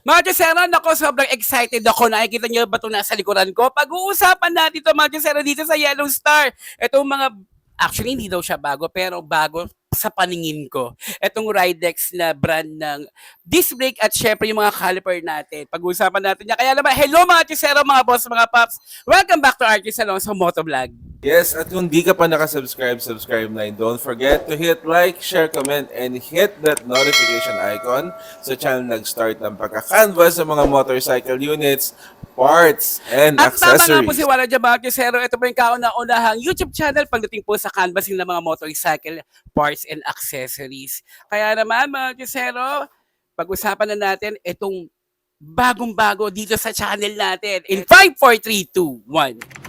Mga Josera, nako, sobrang excited ako. Nakikita niyo ba ito nasa likuran ko? Pag-uusapan natin ito, mga Josera, dito sa Yellow Star. Itong mga, actually hindi daw siya bago, pero bago sa paningin ko. Itong Ridex na brand ng disc brake at syempre yung mga caliper natin. Pag-uusapan natin niya. Kaya naman, hello mga Josera, mga boss, mga paps. Welcome back to Archie Alonso Motovlog. Yes, at kung di ka pa nakasubscribe, subscribe na. And don't forget to hit like, share, comment, and hit that notification icon sa channel nag-start ng pagka-canvas sa mga motorcycle units, parts, and At tama nga po si accessories. Wala Jabal Quezero. Ito po yung kauna-unahang YouTube channel pagdating po sa canvassing ng mga motorcycle parts and accessories. Kaya naman mga Quezero, pag-usapan na natin itong bagong-bago dito sa channel natin. In 5, 4, 3, 2, 1.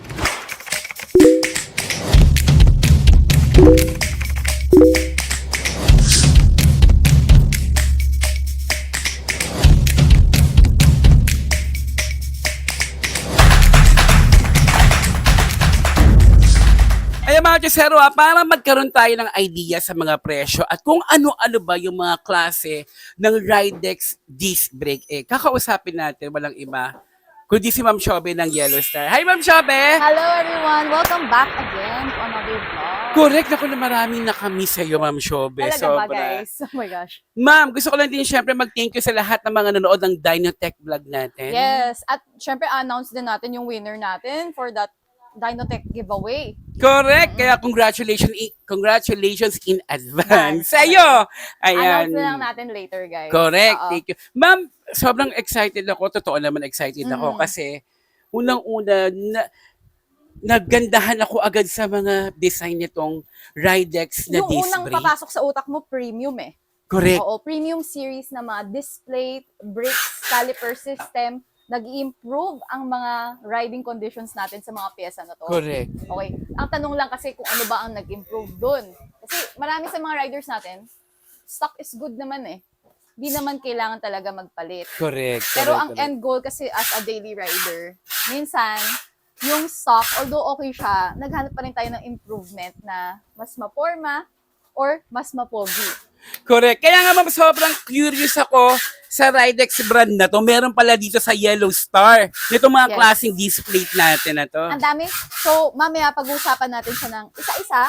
Ayan mga Josero, para magkaroon tayo ng idea sa mga presyo at kung ano-ano ba yung mga klase ng Ridex disc brake, kakausapin natin walang iba kundi si Ma'am Shobe ng Yellow Star. Hi Ma'am Shobe! Hello everyone! Welcome back again to another vlog. Correct, ako na maraming nakamiss sa iyo Ma'am Shobe. Talaga ba guys? Oh my gosh. Ma'am, gusto ko lang din syempre mag-thank you sa lahat ng mga nanonood ng Dynotech vlog natin. Yes, at syempre announce din natin yung winner natin for that Dynotech giveaway. Correct, kaya congratulations in advance sa iyo. Ayan. Announce na lang natin later guys. Correct, Oo. thank you. Ma'am, sobrang excited ako. Totoo naman excited ako kasi unang-una, naggandahan ako agad sa mga design nitong Ridex na Yung disc unang brake. papasok sa utak mo, premium eh. Correct. Oo, premium series na mga display, brakes, caliper system, nag-i-improve ang mga riding conditions natin sa mga pyesa na to. Correct. Okay. Ang tanong lang kasi kung ano ba ang nag-improve doon. Kasi marami sa mga riders natin, stock is good naman eh. Di naman kailangan talaga magpalit. Correct. Pero correct, ang correct. end goal kasi as a daily rider, minsan, yung stock, although okay siya, naghanap pa rin tayo ng improvement na mas maporma or mas mapogi. Correct. Kaya nga ma'am, sobrang curious ako sa Ridex brand na to. Meron pala dito sa Yellow Star. Nitong mga Yes. klaseng disc plate natin na to. Ang dami. So, mamaya pag-uusapan natin siya ng isa-isa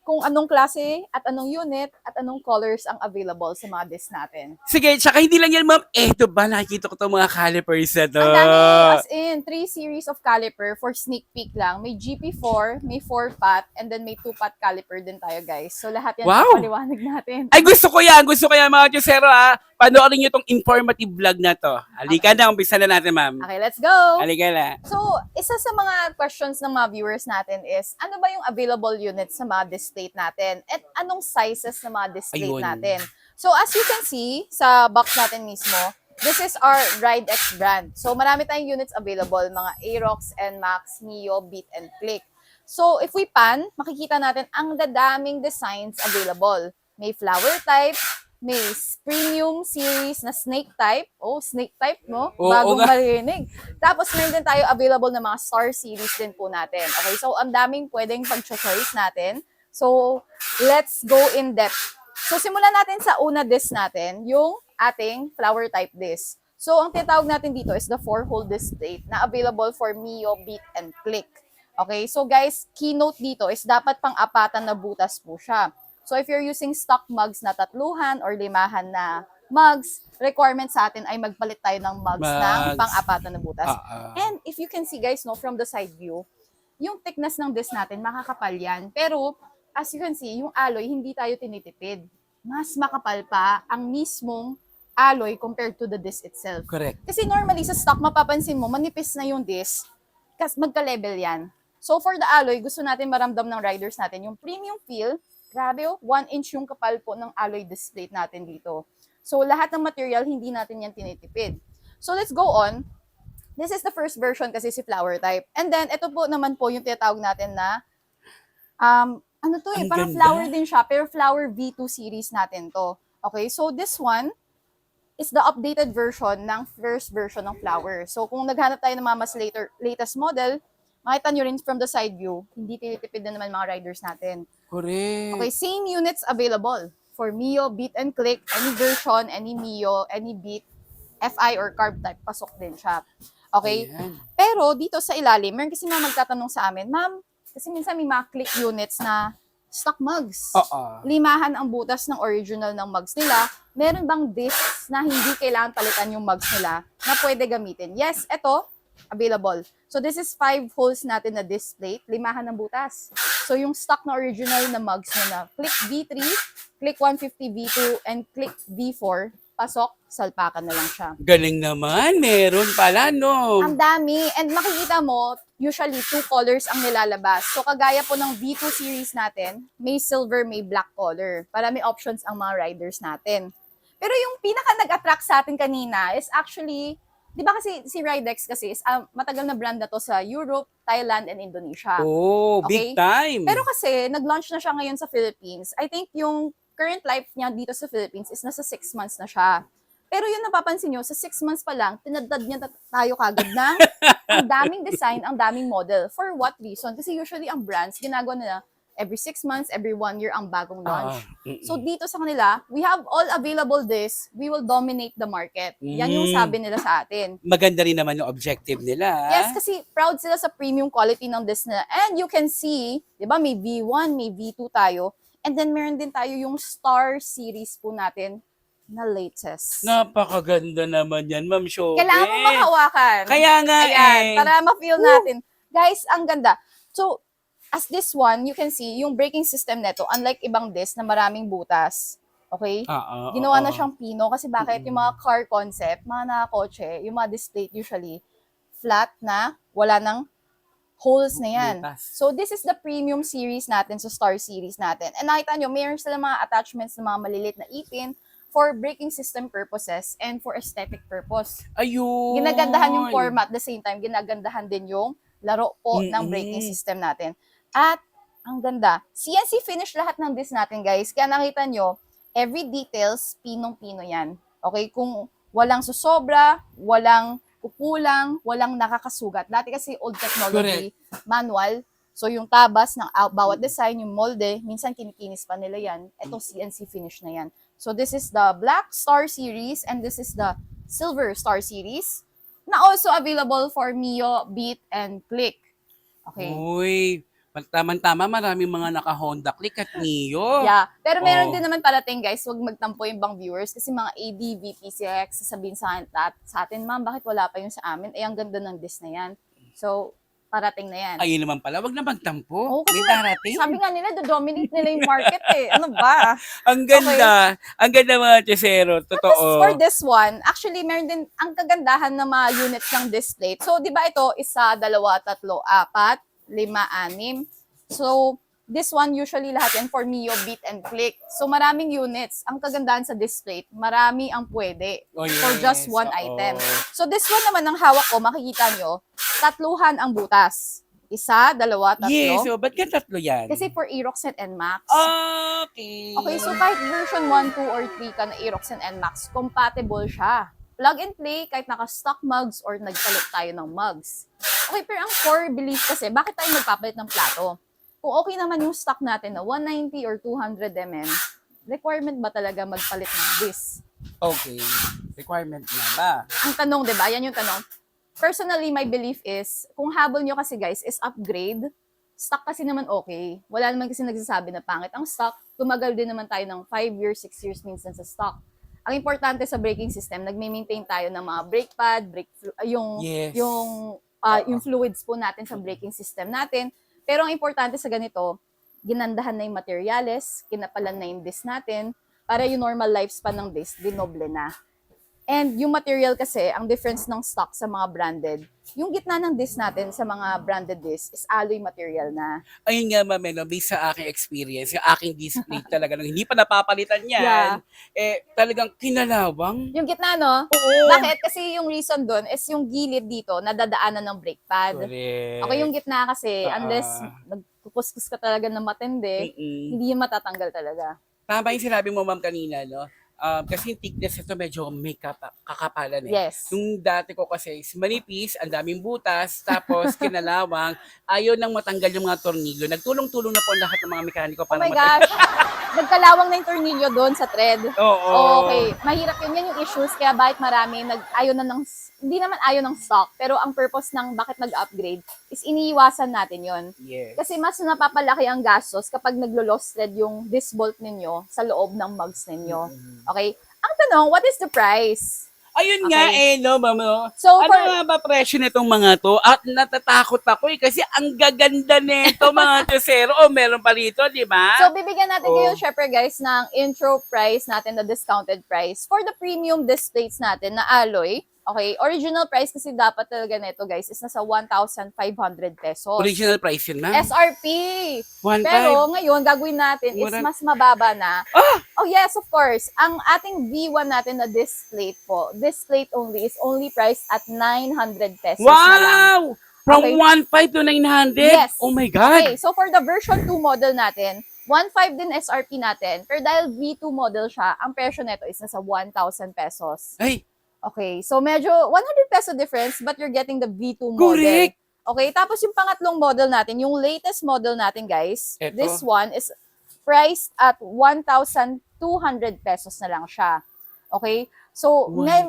kung anong klase at anong unit at anong colors ang available sa mga disc natin. Sige, tsaka hindi lang yan ma'am. Eto ba, nakikita ko itong mga calipers na to. Ang dami, as in, 3 series of caliper for sneak peek lang. May GP4, may 4-pot, and then may 2-pot caliper din tayo, guys. So, lahat yan Wow! paliwanag natin. Ay, gusto ko yan mga Josero ha. Panoorin niyo itong informative vlog na to. Halika na, umpisa na natin ma'am. Okay, let's go! Halika na. So, isa sa mga questions ng mga viewers natin is, ano ba yung available units sa mga disc plate natin? At anong sizes ng mga disc plate Ayun. natin? So, as you can see, sa box natin mismo, this is our Ridex brand. So, marami tayong units available, mga Aerox, NMAX, Mio, Beat, and Click. So, if we pan, makikita natin ang dadaming designs available. May flower type, may premium series na snake type. Oh, snake type, no? Oo Bagong nga. marinig. Tapos, meron din tayo available na mga star series din po natin. Okay, so ang daming pwedeng pag-choice natin. So, let's go in depth. So, simulan natin sa una disc natin, yung ating flower type disc. So, ang tinatawag natin dito is the 4-hole disc plate na available for Mio, Beat, and Click. Okay, so guys, keynote dito is dapat pang-apatan na butas po siya. So, if you're using stock mugs na 3 or 5 na mugs, requirement sa atin ay magpalit tayo ng mugs Mugs. ng pang-apatan na butas. Ah. And if you can see guys, no, from the side view, yung thickness ng disc natin, makakapal yan. Pero, as you can see, yung alloy, hindi tayo tinitipid. Mas makapal pa ang mismong alloy compared to the disc itself. Correct. Kasi normally sa stock, mapapansin mo, manipis na yung disc, kasi magka-level yan. So for the alloy, gusto natin maramdam ng riders natin yung premium feel. Grabe, 1 inch yung kapal po ng alloy disc plate natin dito. So lahat ng material, hindi natin yan tinitipid. So let's go on. This is the first version kasi si flower type. And then, ito po naman po yung tinatawag natin na, ano to eh, Ang parang ganda. flower din siya, pero flower V2 series natin to. Okay, so this one is the updated version ng first version ng flower. So kung naghanap tayo ng mga mas latest model, makita nyo rin from the side view, hindi tinitipid na naman mga riders natin. Correct. Okay, same units available for Mio, Beat and Click, any version, any Mio, any Beat, FI or carb type, pasok din siya. Okay? Ayan. Pero dito sa ilalim, meron kasi mga magtatanong sa amin, ma'am, kasi minsan may mga click units na stock mugs. Oo. Limahan ang butas ng original ng mugs nila. Meron bang discs na hindi kailangan palitan yung mugs nila na pwede gamitin? Yes, ito, available. So this is 5 holes natin na disc plate, limahan ng butas. So yung stock na original na mugs nila, click V3, click 150 V2, and click V4, pasok, salpakan na lang siya. Galing naman. Meron pala, no? Ang dami. And makikita mo, usually 2 colors ang nilalabas. So kagaya po ng V2 series natin, may silver, may black color. Para may options ang mga riders natin. Pero yung pinaka nag-attract sa atin kanina is actually, di ba kasi si Ridex kasi is matagal na brand na to sa Europe, Thailand, and Indonesia. Oh, big Okay. time. Pero kasi, nag-launch na siya ngayon sa Philippines. I think yung current life niya dito sa Philippines is nasa 6 months na siya. Pero yun napapansin nyo, sa 6 months pa lang, tinadad niya tayo kagad ng ang daming design, ang daming model. For what reason? Kasi usually ang brands, ginagawa nila every 6 months, every 1 year ang bagong launch. So dito sa kanila, we have all available this, we will dominate the market. Yan yung sabi nila sa atin. Maganda rin naman yung objective nila. Yes, kasi proud sila sa premium quality ng this nila. And you can see, di ba, may V1, may V2 tayo. And then meron din tayo yung Star series po natin na latest. Napakaganda naman yan, Ma'am Shobe. Kailangan mo makahawakan. Kaya nga Ayan, eh. para ma-feel natin. Guys, ang ganda. So, as this one, you can see, yung braking system neto, unlike ibang disc na maraming butas, okay? Ginawa na siyang pino kasi bakit yung mga car concept, mga nakakotse, yung mga display usually, flat na, wala nang holes na yan. Butas. So, this is the premium series natin, so Star series natin. And nakita nyo, mayroon sila mga attachments ng mga maliliit na ipin for braking system purposes and for aesthetic purpose. Ayun. Ginagandahan yung format, the same time, ginagandahan din yung laro po ng braking system natin. At, ang ganda, CNC finish lahat ng disc natin, guys. Kaya nakita nyo, every details, pinong-pino yan. Okay? Kung walang susobra, walang kukulang, walang nakakasugat. Dati kasi old technology, manual. So, yung tabas ng bawat design, yung molde, minsan kinikinis pa nila yan. Ito, CNC finish na yan. So, this is the Black Star Series and this is the Silver Star Series na also available for Mio, Beat, and Click. Okay. Uy, tama-tama, maraming mga naka-Honda Click at Neo. Yeah. Pero meron Oh. din naman parating, guys, huwag magtampo yung bang viewers kasi mga ADV, PCX, sasabihin sa atin, ma'am, bakit wala pa yung sa amin? Eh, ang ganda ng disc na yan. So, parating na yan. Ayun naman pala, wag na magtampo. Oo, kasi May darating. sabi nga nila, dominate nila yung market eh. Ano ba? Ang ganda. Ang ganda mga chesero. Tapos Totoo. for this one, actually meron din ang kagandahan ng mga units ng display. So, di ba ito, 1, 2, 3, 4, 5, 6. So, this one, usually lahat yan for Mio, Beat, and Click. So, maraming units. Ang kagandahan sa display, marami ang pwede Oh, for just yes. one Oo. item. So, this one naman ang hawak ko, makikita nyo, 3 ang butas. 1, 2, 3. Yes, so ba't ka tatlo yan? Kasi for Aerox and NMAX. Okay. Okay, so kahit version 1, 2, or 3 ka na Aerox and NMAX, compatible siya. Plug and play kahit naka-stock mugs or nagpalit tayo ng mugs. Okay, pero ang core belief kasi, bakit tayo magpapalit ng plato? Kung okay naman yung stock natin na 190 or 200 mm, requirement ba talaga magpalit ng disc? Okay. Requirement na ba? Ang tanong, di ba? Yan yung tanong. Personally, my belief is, kung habol nyo kasi guys, is upgrade. Stock kasi naman okay. Wala naman kasi nagsasabi na pangit ang stock. Tumagal din naman tayo ng 5 years, 6 years minsan sa stock. Ang importante sa braking system, nagme-maintain tayo ng mga brake pad, Yes. yung fluids po natin sa braking system natin. Pero ang importante sa ganito, ginandahan na yung materyales, kinapalan na yung disc natin, para yung normal lifespan ng disc, dinoble na. And yung material kasi, ang difference ng stock sa mga branded, yung gitna ng disc natin sa mga branded disc is alloy material na. Ayun nga, Ma'am, based sa aking experience, yung aking display talaga, nung hindi pa napapalitan yan, talagang kinalawang. Yung gitna, no? Oo. Bakit? Kasi yung reason doon is yung gilid dito, nadadaanan ng brake pad. Correct. Okay, yung gitna kasi, Ah. unless nagkukuskus ka talaga ng matindi, hindi yun matatanggal talaga. Tama yung sinabi mo, Ma'am, kanina, no? Kasi yung thickness ito medyo may kakapalan eh. Yes. Yung dati ko kasi is manipis, ang daming butas, tapos kinalawang, ayaw nang matanggal yung mga tornilyo. Nagtulong-tulong na po ang lahat ng mga mekaniko Oh para my gosh! nagkalawang na yung tornilyo doon sa thread. Oo. Okay, mahirap yun. Yan yung issues. Kaya bakit marami hindi naman ayaw ng stock, pero ang purpose ng bakit nag-upgrade is iniiwasan natin yon. Yes. Kasi mas napapalaki ang gastos kapag naglo-lost thread yung disc bolt ninyo sa loob ng mugs ninyo. Okay? Ang tanong, what is the price? Ayun nga no, ma'am. No? So, Ano nga ba presyo nitong mga to? At natatakot ako kasi ang gaganda nito mga Chosero. Meron pa rito, di ba? So, bibigyan natin kayo, Oh. syempre guys, ng intro price natin, the discounted price. For the premium disc plates natin na alloy, okay, original price kasi dapat talaga nito guys is nasa 1,500 pesos. Original price yun, ma'am. SRP! 1.5. Pero ngayon, gagawin natin is Mura- mas mababa na. Ah! Oh yes, of course. Ang ating V1 natin na disc plate po, disc plate only is only priced at 900 pesos na lang. Wow! From Okay. 1.5 to 900? Yes. Oh my God! Okay, so for the version 2 model natin, 1.5 din SRP natin, pero dahil V2 model siya, ang presyo nito is nasa 1,000 pesos. Ay, Okay, so medyo 100 peso difference, but you're getting the V2 model. correct! Okay, tapos yung pangatlong model natin, yung latest model natin guys, Eto. this one is priced at 1,200 pesos na lang siya. Okay? So, may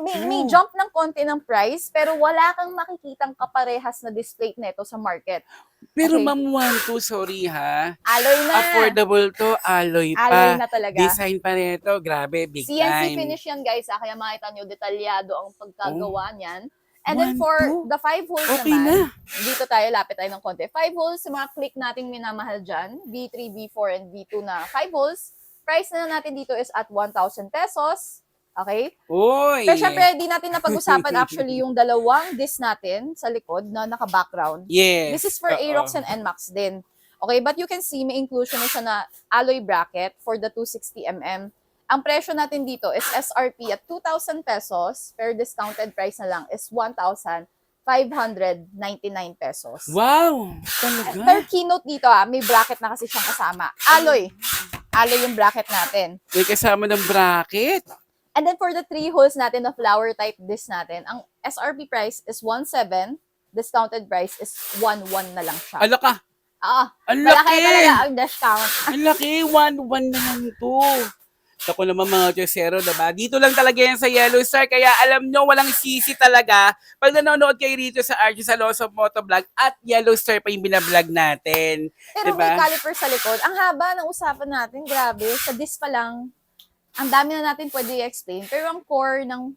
jump ng konti ng price, pero wala kang makikitang kaparehas na display nito sa market. Pero Okay. ma'am, 1.2, sorry ha. Alloy na. Affordable to, alloy pa. Alloy na talaga. Design pa nito, grabe, big CNC time. finish yan guys, kaya makita nyo detalyado ang pagkagawa niyan. And then 1, for 2, the 5 holes okay naman, na. dito tayo, lapit tayo ng konti. 5 holes, sa mga click nating minamahal dyan, V3, V4, and V2 na 5 holes, price na natin dito is at 1,000 pesos. Okay? Uy! Pero syempre, di natin napag-usapan actually yung dalawang disc natin sa likod na naka-background. Yes. This is for Aerox and NMAX din. Okay, but you can see may inclusion na siya na alloy bracket for the 260mm. Ang presyo natin dito is SRP at 2,000 pesos, pero discounted price na lang is 1,599 pesos. Wow! Pero Talaga? keynote dito may bracket na kasi siyang kasama. Alloy. Alloy yung bracket natin. May kasama ng bracket. And then for the 3 holes natin na flower type disc natin, ang SRP price is 1,700, discounted price is 1,100 na lang siya. Ala ka! Ang Malaki laki! talaga ang discount. Ang laki! 1.1 na lang to. Ako naman mga Chosero, diba? Dito lang talaga yan sa Yellow Star. Kaya alam nyo, walang sisi talaga. Pag nanonood kayo rito sa Archie Alonso Motovlog at Yellow Star pa yung binablog natin. Pero Diba? may caliper sa likod. Ang haba ng usapan natin, grabe. Sa disc pa lang, ang dami na natin pwede i-explain. Pero ang core ng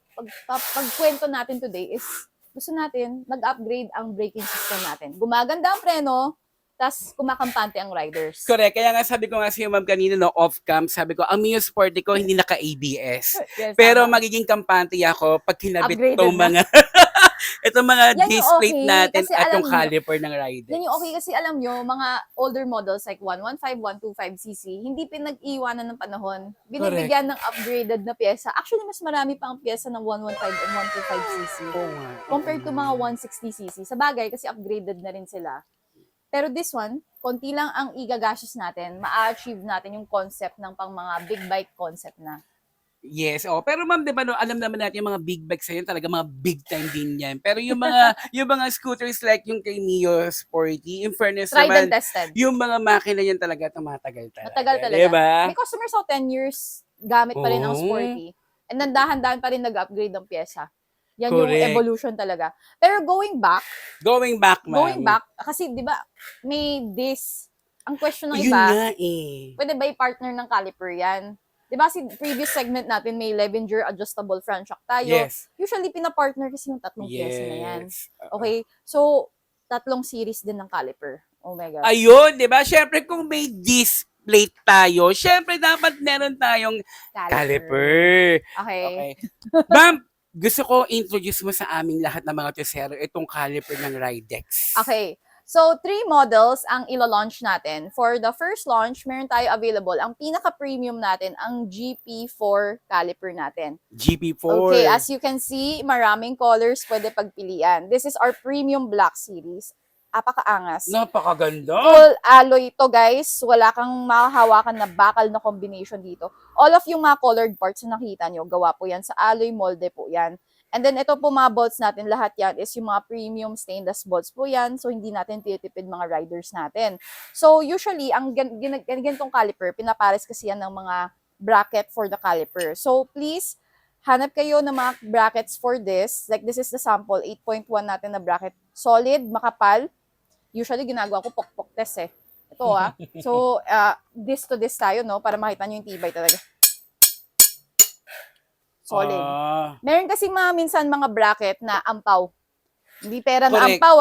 pagkwento natin today is gusto natin mag-upgrade ang braking system natin. Gumaganda ang preno, tas kumakampante ang riders. Correct. Kaya nga sabi ko nga sa ma'am kanina, no, off-cam, sabi ko, ang Mio Sporty ko hindi naka-ABS. Yes, Pero tama. magiging kampante ako pag kinabit Upgraded itong na. mga itong mga Yan yung disc plate okay, natin kasi at alam yung nyo, caliper ng rider. Yan yung okay kasi alam nyo, mga older models like 115, 125cc, hindi pinag-iwanan ng panahon. Binibigyan ng upgraded na pyesa. Actually, mas marami pa ang pyesa ng 115 and 125cc. Oo nga. Compared to mga 160cc. Sa bagay, kasi upgraded na rin sila. Pero this one, konti lang ang igagastos natin, ma-achieve natin yung concept ng pang mga big bike concept na. Yes, oh. Pero ma'am, 'di ba no, alam naman natin yung mga big bikes ngayon, talaga mga big time din 'yan. Pero yung mga yung mga scooters like yung kay Mio Sporty, in fairness Tried and naman, tested. yung mga makina yan talaga tumatagal talaga. Matagal talaga. Diba? May customers ako 10 years, gamit pa rin ang Oo. Sporty. And then dahan-dahan pa rin nag-upgrade ng pyesa. Yan Correct. yung evolution talaga. Pero going back, Going back, kasi di ba, may this, ang question ng yun iba, nga eh. pwede ba i-partner ng caliper yan? Di ba, si previous segment natin, may Levenger adjustable front shock tayo. Yes. Usually, pinapartner kasi yung tatlong pyesa na yan. Yes. Okay? So, tatlong series din ng caliper. Oh my God. Ayun, 'di ba? Syempre kung may disc plate tayo, syempre dapat meron tayong caliper. Okay. Okay. Ma'am, gusto ko introduce mo sa aming lahat ng mga Chosero itong caliper ng Ridex. Okay. So, 3 models ang ilo-launch natin. For the first launch, meron tayo available. Ang pinaka-premium natin, ang GP4 caliper natin. GP4. Okay, as you can see, maraming colors pwede pagpilian. This is our premium black series. Apakaangas. Napakaganda. Full alloy ito, guys. Wala kang makahawakan na bakal na combination dito. All of yung mga colored parts na nakita nyo, gawa po yan sa alloy molde po yan. And then ito po mga bolts natin, lahat yan is yung mga premium stainless bolts po yan. So hindi natin titipid mga riders natin. So usually, ang ganitong caliper, pinapares kasi yan ng mga bracket for the caliper. So please, hanap kayo ng mga brackets for this. Like this is the sample, 8.1 natin na bracket. Solid, makapal. Usually ginagawa ko pokpok test eh. Ito So this to this tayo, no? Para makita nyo yung tibay talaga. Solid. Meron kasi minsan mga bracket na ampaw. Hindi pera na Correct. ampaw,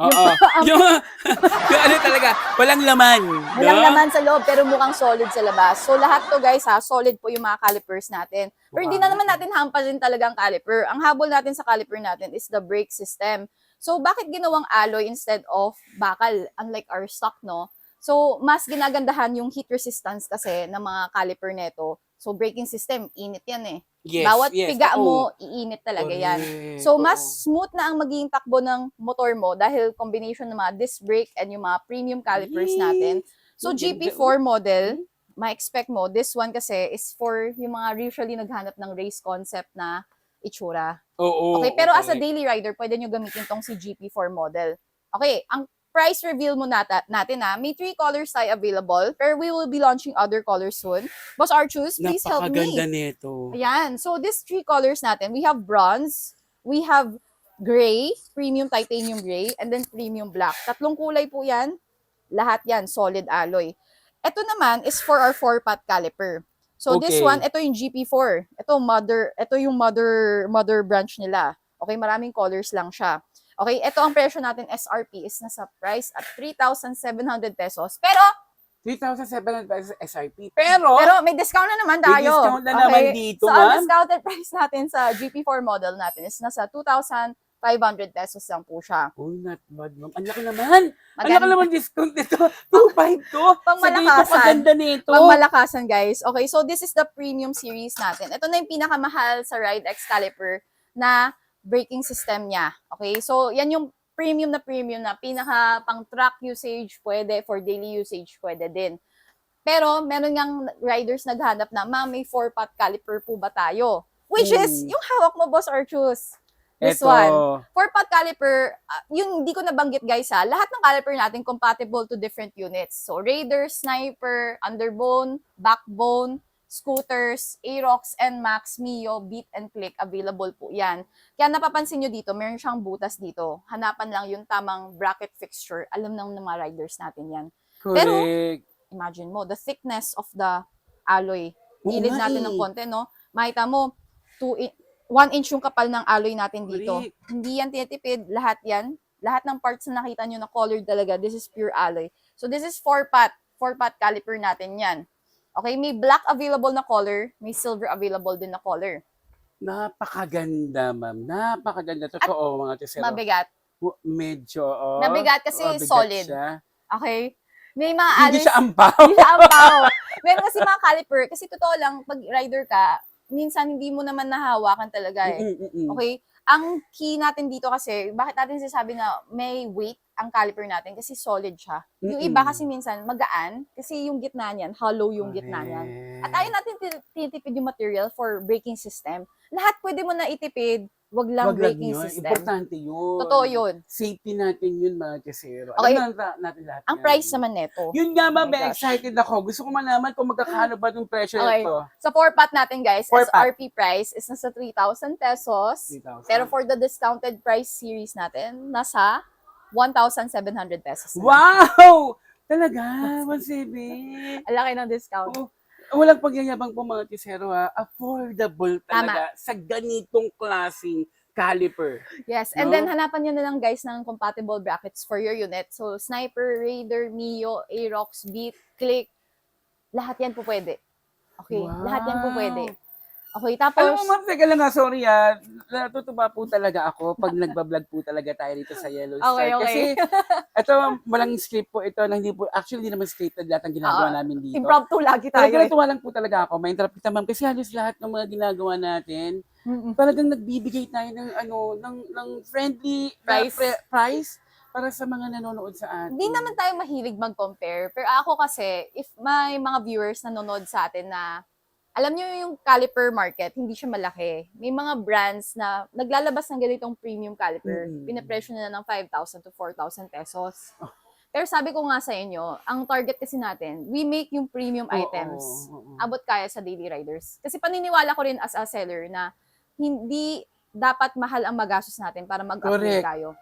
Oo. Yung ano talaga, walang laman. Walang no? laman sa loob, pero mukhang solid sa labas. So lahat to guys solid po yung mga calipers natin. Pero hindi na naman natin hampasin talaga ang caliper. Ang habol natin sa caliper natin is the brake system. So bakit ginawang alloy instead of bakal, unlike our stock, no? So mas ginagandahan yung heat resistance kasi ng mga caliper neto. So braking system, init yan eh. Yes, Bawat yes. piga Oo. mo, iinit talaga yan. Correct. So, Oo. mas smooth na ang magiging takbo ng motor mo dahil combination ng mga disc brake and yung mga premium calipers natin. So, Ang ganda. GP4 model, ma-expect mo, this one kasi is for yung mga usually naghanap ng race concept na itsura. Oo. Okay, pero as a correct. daily rider, pwede nyo gamitin tong si GP4 model. Okay, ang price reveal mo natin may 3 colors tayo available, pero we will be launching other colors soon. Boss Archus, please help me. Napakaganda nito. Ayan. So, these 3 colors natin, we have bronze, we have gray, premium titanium gray, and then premium black. 3 kulay po yan. Lahat yan, solid alloy. Ito naman is for our 4-pot caliper. So, this Okay. one, ito yung GP4. Ito yung mother branch nila. Okay, maraming colors lang siya. Okay, ito ang presyo natin, SRP, is nasa price at 3,700 pesos. Pero 3,700 pesos SRP. Pero may discount na naman may tayo. discount na naman dito, So, ang ma'am. discounted price natin sa GP4 model natin is nasa 2,500 pesos lang po siya. Oh, not bad, ma'am. Ang laki naman. Ang laki Maganda. naman discount nito. 2.5 to. Pangmalakasan. Sa ganda nito. Pangmalakasan, guys. Okay, so this is the premium series natin. Ito na yung pinakamahal sa Ride X Caliper na braking system niya. Okay, so yan yung premium na pinaka pang truck usage pwede, for daily usage pwede din. Pero meron ngang riders naghanap na, ma'am, may 4-pot caliper po ba tayo? Which is yung hawak mo, Boss Archus. This Ito. one. 4-pot caliper, yung hindi ko nabanggit guys lahat ng caliper natin compatible to different units. So Raider, Sniper, Underbone, Backbone, Scooters, Aerox, NMAX, Mio, Beat and Click, available po yan. Kaya napapansin nyo dito, meron siyang butas dito. Hanapan lang yung tamang bracket fixture. Alam ng mga riders natin yan. Pero, Correct. imagine mo, the thickness of the alloy. Oo Gilid nga natin eh. ng konti, no? Makita mo, 1 inch yung kapal ng alloy natin dito. Correct. Hindi yan tinitipid, lahat yan. Lahat ng parts na nakita nyo na colored talaga, this is pure alloy. So this is 4-pot caliper natin yan. Okay, may black available na color, may silver available din na color. Napakaganda, ma'am. Napakaganda. Totoo, mga tesero. Mabigat. Medyo, Mabigat kasi mabigat solid. siya. Okay? May mga Hindi alloys. siya ampaw. Hindi siya ampaw. Meron kasi mga caliper, kasi totoo lang, pag rider ka, minsan hindi mo naman nahawakan talaga eh. Okay? Ang key natin dito kasi, bakit natin sinasabi na may weight ang caliper natin? Kasi solid siya. Yung iba kasi minsan magaan, kasi yung gitna niyan, hollow yung gitna niyan. At ayaw natin tinitipid yung material for braking system. Lahat pwede mo na itipid, wag lang braking yun. system. Importante yun. Totoo yun. Safety natin yun, mga kasero. Okay. Alam natin lahat Ang yan. price naman neto. Yun nga, ma'am, Oh my gosh. excited ako. Gusto ko malaman kung magkakano ba yung presyo Okay. nito. Sa 4-pot natin guys, 4-pot. SRP price is nasa 3,000 pesos. 3,000. Pero for the discounted price series natin, nasa 1,700 pesos. na. Wow! Talaga, 1,700. Ang laki ng discount. Oh, walang pagyayabang po mga tisero ha. Affordable talaga sa ganitong klaseng caliper. Yes, and No? then hanapan nyo na lang guys ng compatible brackets for your unit. So, Sniper, Raider, Mio, Aerox, Beat, Click, lahat yan po pwede. Okay, Wow. lahat yan po pwede. Okay, tapos, Alam mo ma'am, teka lang nga, sorry natutuwa po talaga ako pag nagbablog po talaga tayo dito sa Yellow Star. Okay. Kasi ito, walang script po ito, na hindi po, actually hindi naman scripted lahat ang ginagawa namin dito. impromptu lagi tayo. Talaga natuwa lang po talaga ako. May-interrupt kita ma'am, kasi halos lahat ng mga ginagawa natin, talagang nagbibigay tayo ng friendly price para sa mga nanonood sa atin. Hindi naman tayo mahilig mag-compare. Pero ako kasi, if may mga viewers nanonood sa atin na alam niyo yung caliper market, hindi siya malaki. May mga brands na naglalabas ng ganitong premium caliper. Pinapresyo na ng 5,000 to 4,000 pesos. Pero sabi ko nga sa inyo, ang target kasi natin, we make yung premium items. Abot kaya sa daily riders. Kasi paniniwala ko rin as a seller na hindi dapat mahal ang magastos natin para mag-upgrade Correct. tayo.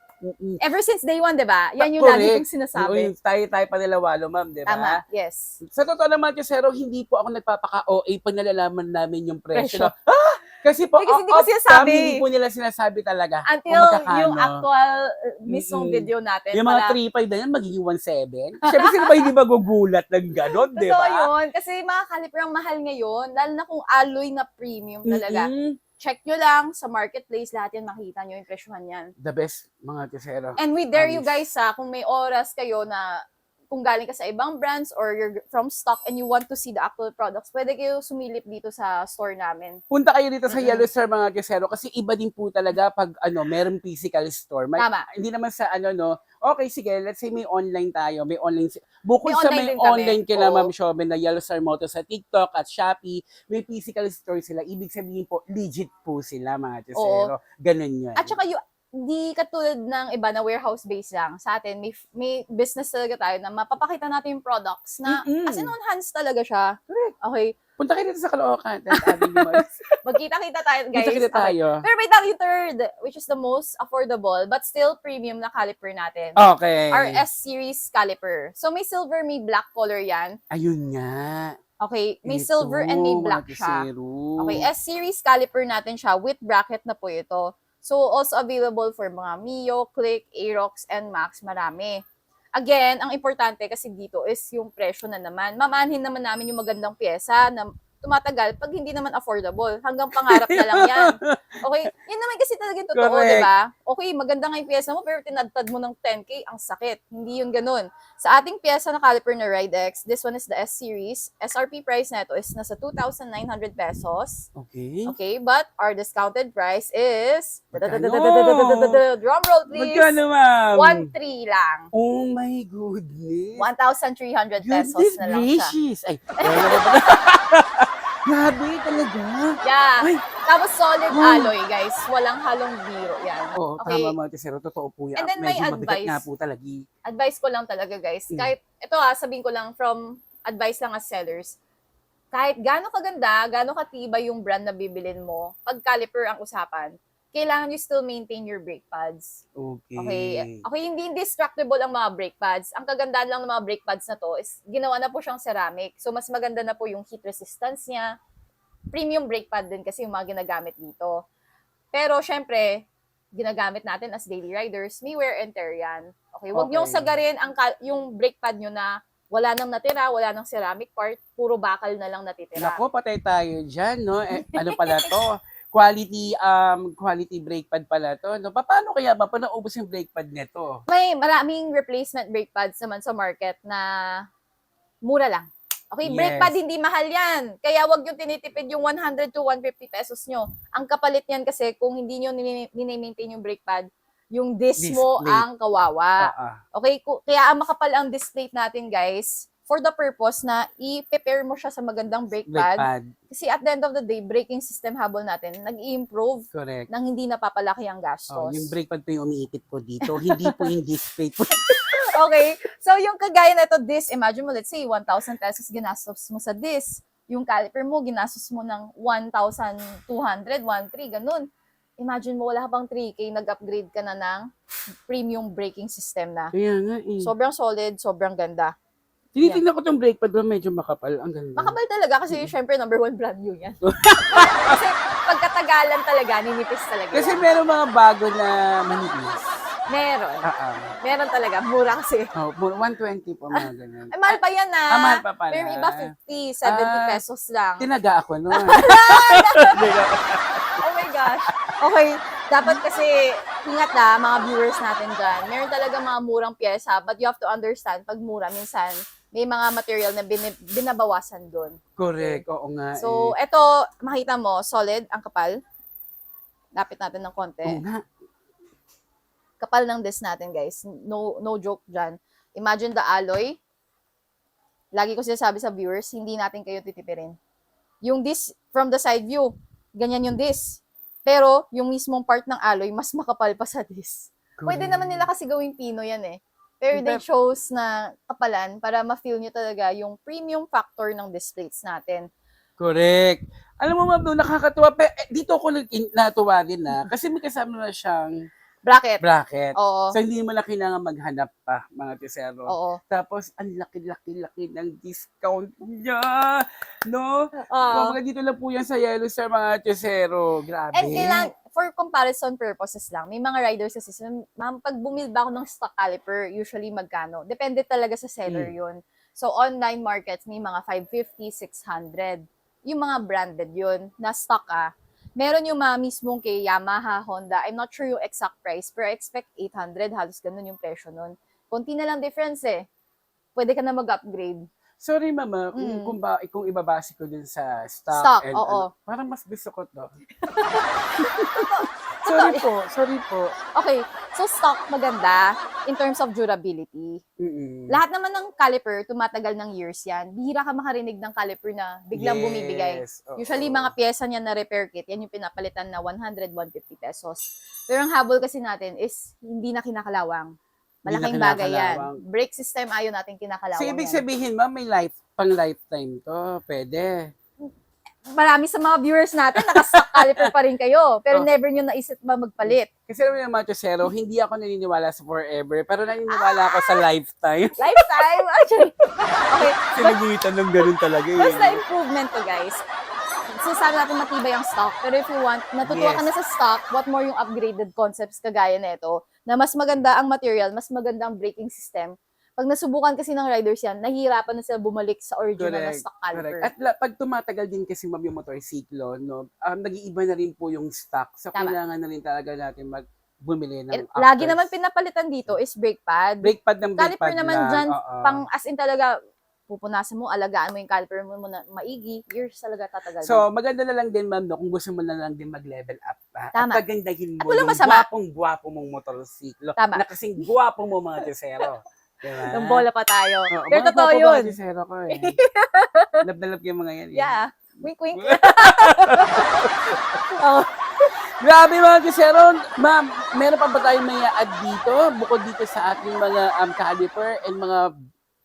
Ever since day one, di ba? Yan yung lagi kong sinasabi. Tayo pa nila walo, ma'am, di ba? Tama, yes. Sa totoo naman, Sero, hindi po ako nagpapaka-OA pag nalalaman namin yung presyo. Presyo. Kasi po, Kasi hindi ko sinasabi. hindi po nila sinasabi talaga. Until kung magkakano. yung actual mismong video natin. Yung mga 3.5 na yan, magiging 1.7. Siyempre, sino ba hindi magugulat ng gano'n, di Totoo ba? yun. Kasi mga caliper ang mahal ngayon. Lalo na kung alloy na premium talaga. Check nyo lang sa marketplace. Lahat yan makita nyo yung presyohan yan. The best, mga Sero. And we dare you guys kung may oras kayo na kung galing ka sa ibang brands or you're from stock and you want to see the actual products, pwede kayo sumilip dito sa store namin. Punta kayo dito sa Yellow Star, mga Sero, kasi iba din po talaga pag meron physical store. Tama. Hindi naman sa okay, sige, let's say may online tayo, may online, bukod May sa online may din kami. online kila Oo. Ma'am Shoben na Yellow Star Moto sa TikTok at Shopee, may physical store sila. Ibig sabihin po, legit po sila, mga Sero. Ganun yun. At saka di katulad ng iba na warehouse base lang. Sa atin, may business talaga tayo na mapapakita natin yung products na as in on hands talaga siya. Okay. Punta kayo dito sa Caloocan. Magkita-kita tayo, guys. Kita tayo. Okay. Pero may tayo yung third, which is the most affordable but still premium na caliper natin. Okay. Our S-series caliper. So may silver, may black color yan. Ayun nga. Okay, may Ito, silver and may black mga siya. Sero. Okay, S-series caliper natin siya with bracket na po ito. So also available for mga Mio, Click, Aerox, and Max. Marami. Again, ang importante kasi dito is yung presyo na naman. Mamanhin naman namin yung magandang pyesa na tumatagal pag hindi naman affordable. Hanggang pangarap na lang yan. Okay? Yan naman kasi talaga yung totoo, Correct. di ba? Okay, maganda nga yung pyesa mo pero tinadtad mo ng 10K, ang sakit. Hindi yun ganun. Sa ating pyesa na caliper na Ridex, this one is the S-Series. SRP price na ito is nasa 2,900 pesos. Okay. Okay, but our discounted price is... Magkano? Drum roll, please. Magkano, ma'am? 1,300 lang. Oh my goodness. 1,300 pesos Goodness na lang siya. gracious. Ay, grabe talaga. Yeah. Ay. Tapos solid alloy, guys. Walang halong biro yan. Oo, Okay. tama mga Sero. Totoo po yan. And then may Medyo mabigat advice. nga po talaga. Advice ko lang talaga, guys. Kahit, ito sabihin ko lang from advice lang as sellers. Kahit gaano kaganda, gaano katibay yung brand na bibilin mo, pag caliper ang usapan, kailangan you still maintain your brake pads. Okay, hindi indestructible ang mga brake pads. Ang kagandahan lang ng mga brake pads na to is ginawa na po siyang ceramic. So, mas maganda na po yung heat resistance niya. Premium brake pad din kasi yung mga ginagamit dito. Pero, syempre, ginagamit natin as daily riders, may wear and tear yan. Okay, huwag niyong sagarin yung brake pad nyo na wala nang natira, wala nang ceramic part, puro bakal na lang natitira. Nako, patay tayo dyan, no? Ano pala to? Quality brake pad pala to. No? Paano kaya ba? Paano naubos yung brake pad nito? May maraming replacement brake pads naman sa market na mura lang. Okay, brake Yes. pad hindi mahal yan. Kaya wag yung tinitipid yung 100 to 150 pesos nyo. Ang kapalit yan kasi kung hindi nyo nini-maintain yung brake pad, yung disc mo Disc plate. ang kawawa. Okay, kaya ang makapal ang disc plate natin, guys, for the purpose na i-prepare mo siya sa magandang brake Brake pad. pad. Kasi at the end of the day, braking system habol natin, nag-i-improve Correct. nang hindi napapalaki ang Oh, gastos. yung brake pad po yung umiipit po dito. Hindi po yung disc plate po. Okay, so yung kagaya na ito, disc, imagine mo, let's say, 1,000 pesos ginastos mo sa disc. Yung caliper mo, ginastos mo ng 1,200, 1,300, ganun. Imagine mo, wala ka pang 3K, nag-upgrade ka na ng premium braking system na. Kaya nga eh. Sobrang solid, sobrang ganda. Tinitingnan ko tong brake pad ba medyo makapal. Ang ganda. Makapal talaga kasi syempre number 1 brand new yan. Kasi pagkatagalan talaga, ninipis talaga. Kasi yan. meron mga bago na manipis. Meron. Meron talaga, mura kasi. Oh, 120 po mga ganun. Ay, mahal pa yan mahal pa pala. Pero yung iba 50, 70 pesos lang. Tinaga ako nun. Oh my gosh. Okay, dapat kasi, ingat mga viewers natin dyan. Meron talaga mga murang pyesa, but you have to understand, pag mura, minsan, may mga material na binabawasan doon. Correct, oo nga. So, eto, makita mo, solid, ang kapal. Lapit natin ng konti. Oo nga. Kapal ng disc natin, guys. No joke dyan. Imagine the alloy. Lagi ko sinasabi sa viewers, hindi natin kayo titipirin. Yung disc from the side view, ganyan yung disc. Pero yung mismong part ng alloy, mas makapal pa sa disc. Pwede naman nila kasi gawing pino yan eh. Pero they chose na kapalan para ma-feel nyo talaga yung premium factor ng disc plates natin. Correct. Alam mo, ma'am, no, nakakatuwa. Dito ako natuwa din kasi may kasama na siyang Bracket. bracket. Oo. So, hindi mo na kailangan maghanap pa, mga tesero. Oo. Tapos, ang laki-laki-laki ng discount niya. No? Oo. Mga dito lang po yan sa Yellow Star, mga tesero. Grabe. And for comparison purposes lang, may mga riders kasi, ma'am, pag bumili ba ako ng stock caliper, usually magkano? Depende talaga sa seller yun. So, online markets, may mga 550, 600. Yung mga branded yun, na stock Meron yung mga mismong kay Yamaha, Honda. I'm not sure yung exact price, pero I expect 800, halos ganun yung presyo nun. Konti na lang difference eh. Pwede ka na mag-upgrade. Sorry, mama, kung ibabase ko dun sa stock. Stock, and, oo. parang mas gusto ko to. Totoo. Sorry po. Okay, so stock maganda in terms of durability. Lahat naman ng caliper, tumatagal ng years yan. Bihira ka makarinig ng caliper na biglang bumibigay. Oo. Usually, mga pyesa niya na repair kit, yan yung pinapalitan na 100, 150 pesos. Pero ang habol kasi natin is hindi na kinakalawang. Malaking bagay yan. Brake system, ayaw natin kinakalawang So, ibig yan. sabihin, ma'am, may pang lifetime to. Pwede. Marami sa mga viewers natin, naka-stock caliper pa rin kayo. Pero never nyo naisip ba magpalit? Kasi naman yung mga Chosero, hindi ako naniniwala sa forever, pero naniniwala ako sa lifetime. Lifetime? Actually, okay. Sinagitan ng ganun talaga eh. Basta improvement to, guys. So, sana natin matibay ang stock. Pero if you want, natutuwa ka na sa stock, what more yung upgraded concepts kagaya nito, na mas maganda ang material, mas maganda ang braking system. Pag nasubukan kasi ng riders yan, nahihirapan na sila bumalik sa original na stock caliper. At pag tumatagal din kasi ma'am yung motorsiklo, no, nag-iiba na rin po yung stock. So, Tama. kailangan na rin talaga natin bumili ng Lagi naman pinapalitan dito is brake pad. brake pad ng brake Caliper pad naman lang. dyan, Oo. pang as in talaga, pupunasan mo, alagaan mo yung caliper mo na maigi, years talaga tatagal. So, maganda na lang din, ma'am, no, kung gusto mo na lang din mag-level up pa. Tama. At pagandahin mo At walang yung masama. gwapong-gwapo mong motorsiklo. Tama. Na kasing gwapo mo mga tesero. Diba? Nung bola pa tayo. Oo, Pero mga totoo gwapo yun. mga tesero ko eh. Love na love yung mga yan. Eh. Yeah. Wink, wink. Grabe mga tesero. Ma'am, meron pa ba tayong may add dito? Bukod dito sa ating mga caliper and mga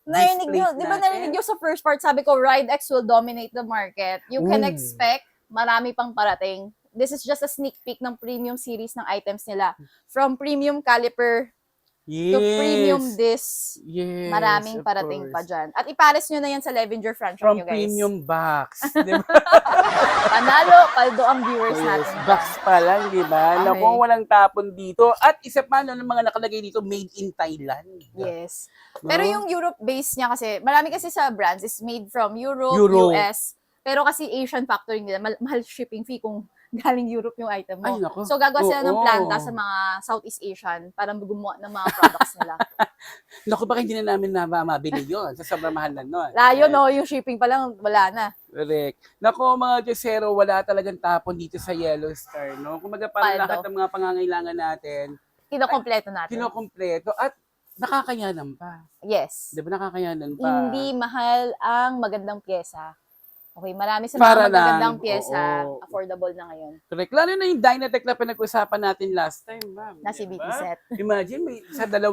Narinig nyo, displays di ba natin? narinig nyo sa first part, sabi ko, RideX will dominate the market. You can expect marami pang parating. This is just a sneak peek ng premium series ng items nila. From premium caliper to premium disc, Yes, maraming of parating pa course. dyan. At ipares nyo na yan sa Levenger franchise From nyo, guys. premium box. Di ba? Panalo, paldo ang viewers natin. Yes, box pa lang, di ba? Okay. Naku, walang tapon dito. At isa pa, no, ng mga nakalagay dito, made in Thailand. Yes. No? Pero yung Europe base niya kasi, marami kasi sa brands is made from Europe, Europe. US. Pero kasi Asian factoring nila, mahal shipping fee kung galing Europe yung item mo. Ay, naku. So gagawa sila ng Oo. planta sa mga Southeast Asian para gumawa ng mga products nila. Naku, baka hindi na namin mabili yun. Sa sobrang mahal na nun. Layo no, yung shipping pa lang, wala na. Correct. Naku, mga Josero, wala talagang tapon dito sa Yellow Star, no? Kumaga parang Paldo. lahat ng mga pangangailangan natin, Kinokompleto natin. kinokompleto at nakakayanan pa. Yes. Di ba nakakayanan pa? Hindi mahal ang magandang pyesa. Okay, marami sa Para mga magagandang lang, pyesa, oo. affordable na ngayon. Correct. Lalo na yung Dynatec na pinag-usapan natin last time, ma'am. Na Di CBT ba? set. Imagine, sa 2,000,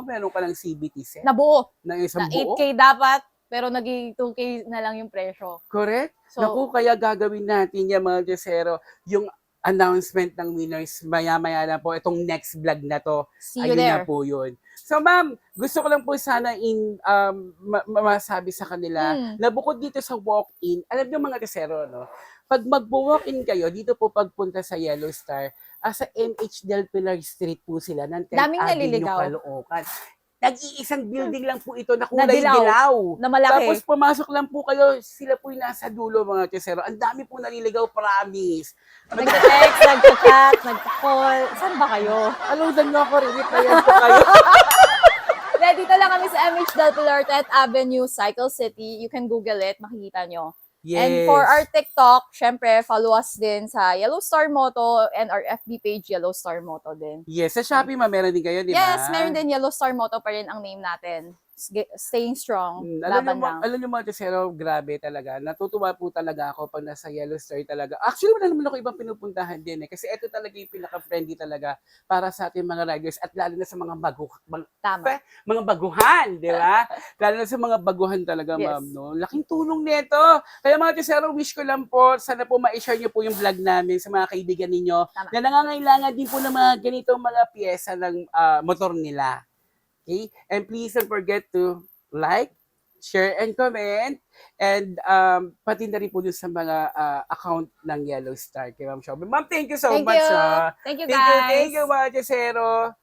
meron ka ng CBT set. Nabuo. Na isang Na buo. 8K dapat, pero naging 2K na lang yung presyo. Correct? So- Naku, kaya gagawin natin yan, mga Josero, yung announcement ng winners, maya-maya na po, itong next vlog na to. See you Ayun there. na po yun. So ma'am, gusto ko lang po sana masabi sa kanila na bukod dito sa walk-in, alam niyo mga kasero, no? Pag mag-walk-in kayo, dito po pagpunta sa Yellow Star, sa MH Del Pilar Street po sila, ng 10th Daming Avenue, naliligaw. Caloocan. Nag-iisang building lang po ito na kulay Nadilaw. dilaw. Na malaki. Tapos pumasok lang po kayo, sila po yung nasa dulo mga kasero. Ang dami po naliligaw, promise. Nagka-text, nagka-chat, nagka-call. Saan ba kayo? Aludan nyo ako, re-replyan po kayo. Dito lang kami sa MH Del Pilar, 10th Avenue, Cycle City. You can Google it, makikita nyo. Yes. And for our TikTok, syempre, follow us din sa Yellow Star Moto and our FB page, Yellow Star Moto din. Yes, sa Shopee meron din kayo, di ba? Yes, meron din Yellow Star Moto pa rin ang name natin. staying strong. Alam Laban niyo, lang. alam niyo mga Chesero, grabe talaga. Natutuwa po talaga ako pag nasa Yellow Star talaga. Actually, wala naman ako ibang pinupuntahan din eh. Kasi ito talaga yung pinaka-friendly talaga para sa ating mga riders at lalo na sa mga Tama. mga baguhan, di ba? Lalo na sa mga baguhan talaga, Yes. ma'am. No? Laking tulong nito. Kaya mga Chesero, wish ko lang po, sana po ma-share niyo po yung vlog namin sa mga kaibigan ninyo Tama. na nangangailangan din po ng mga ganitong mga piyesa ng motor nila. Okay? And please don't forget to like, share, and comment. And pati na rin po dun sa mga account ng Yellow Star kay Ma'am Shobe. Ma'am, thank you so Thank much. you. Ha. Thank you, Thank guys. you, mga Chesero.